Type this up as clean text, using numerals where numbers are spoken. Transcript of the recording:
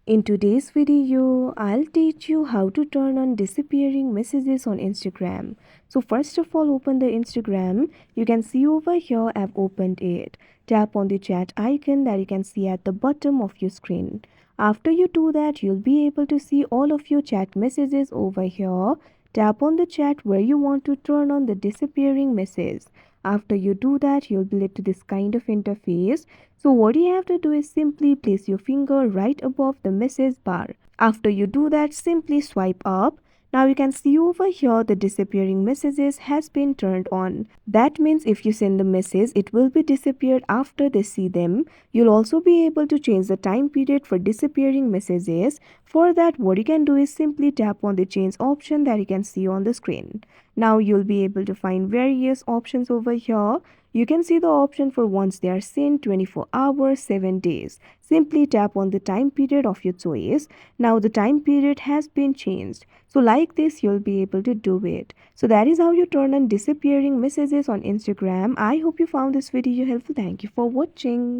In today's video, I'll teach you how to turn on disappearing messages on Instagram. So first of all, open the Instagram. You can see over here, I've opened it. Tap on the chat icon that you can see at the bottom of your screen. After you do that, you'll be able to see all of your chat messages over here. Tap on the chat where you want to turn on the disappearing message. After you do that, you'll be led to this kind of interface. So what you have to do is simply place your finger right above the message bar. After you do that, simply swipe up. Now you can see over here the disappearing messages has been turned on. That means if you send the message, it will be disappeared after they see them. You'll also be able to change the time period for disappearing messages. For that, what you can do is simply tap on the change option that you can see on the screen. Now you'll be able to find various options over here. You can see the option for once they are sent, 24 hours, 7 days. Simply tap on the time period of your choice. Now the time period has been changed. So like this, you'll be able to do it. So that is how you turn on disappearing messages on Instagram. I hope you found this video helpful. Thank you for watching.